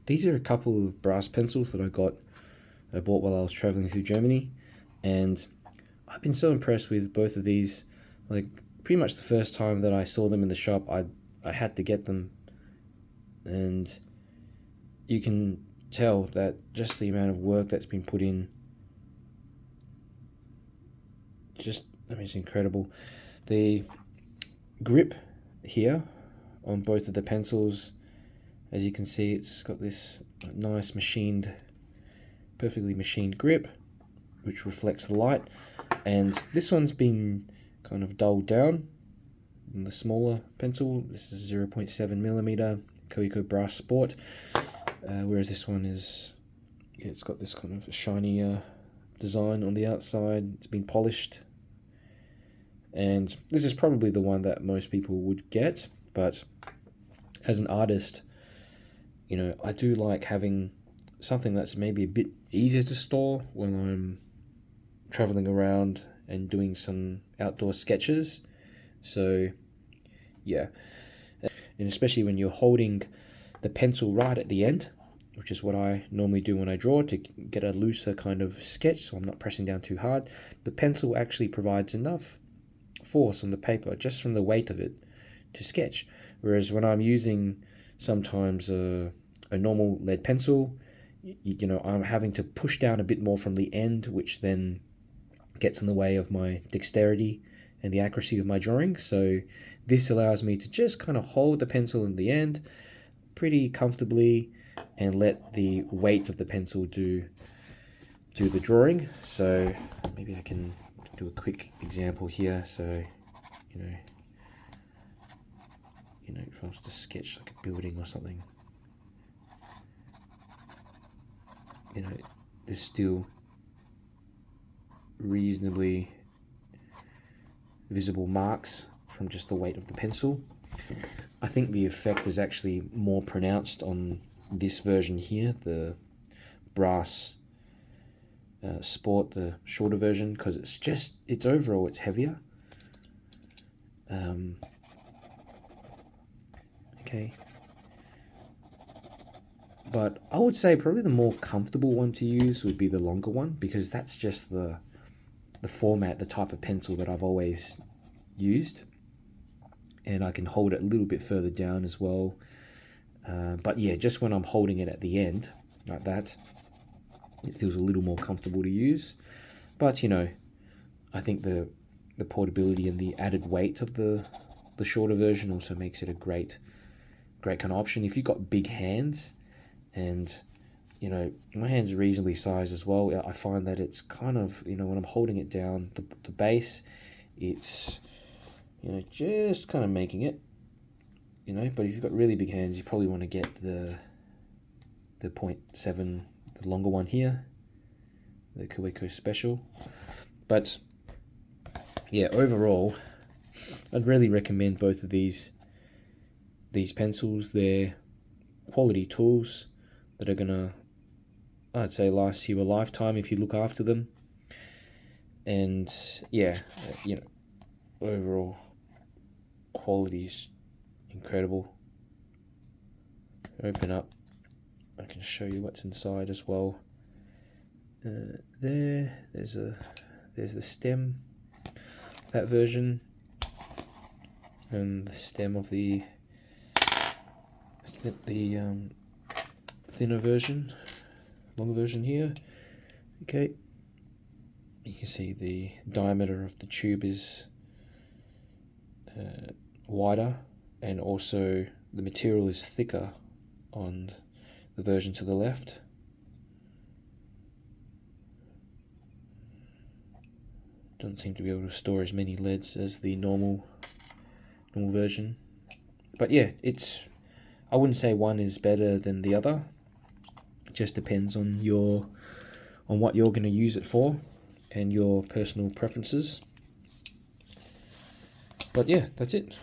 these are a couple of brass pencils that I bought while I was traveling through Germany, and I've been so impressed with both of these. Like, pretty much the first time that I saw them in the shop, I had to get them, and you can tell that just the amount of work that's been put in, just, I mean, it's incredible. The grip here on both of the pencils, as you can see, it's got this nice perfectly machined grip, which reflects the light. And this one's been kind of dulled down in the smaller pencil. This is 0.7mm Kaweco Brass Sport, whereas this one is, it's got this kind of shiny design on the outside. It's been polished, and this is probably the one that most people would get. But as an artist, you know, I do like having something that's maybe a bit easier to store when I'm traveling around and doing some outdoor sketches. So yeah, and especially when you're holding the pencil right at the end, which is what I normally do when I draw, to get a looser kind of sketch so I'm not pressing down too hard. The pencil actually provides enough force on the paper just from the weight of it to sketch, whereas when I'm using sometimes a normal lead pencil, you know, I'm having to push down a bit more from the end, which then gets in the way of my dexterity and the accuracy of my drawing. So this allows me to just kind of hold the pencil in the end pretty comfortably and let the weight of the pencil do the drawing. So maybe I can do a quick example here. So you know, if I was to sketch like a building or something, you know, there's still reasonably visible marks from just the weight of the pencil. I think the effect is actually more pronounced on this version here, the brass Sport, the shorter version, because it's overall it's heavier. Okay, but I would say probably the more comfortable one to use would be the longer one, because that's just the format, the type of pencil that I've always used, and I can hold it a little bit further down as well. But yeah, just when I'm holding it at the end like that, it feels a little more comfortable to use. But you know, I think the portability and the added weight of the shorter version also makes it a great kind of option if you've got big hands. And you know, my hands are reasonably sized as well. I find that it's kind of, you know, when I'm holding it down, the base, it's, you know, just kind of making it, you know. But if you've got really big hands, you probably want to get the 0.7, the longer one here, the Kaweco Special. But yeah, overall, I'd really recommend both of these pencils. They're quality tools that are gonna, I'd say, last you a lifetime if you look after them. And yeah, you know, overall quality is incredible. Open up, I can show you what's inside as well. There's the stem, that version, and the stem of the thinner version, longer version here. Okay, you can see the diameter of the tube is wider, and also the material is thicker on the version to the left. Doesn't seem to be able to store as many leads as the normal version. But yeah, I wouldn't say one is better than the other. It just depends on what you're going to use it for and your personal preferences. But yeah, that's it.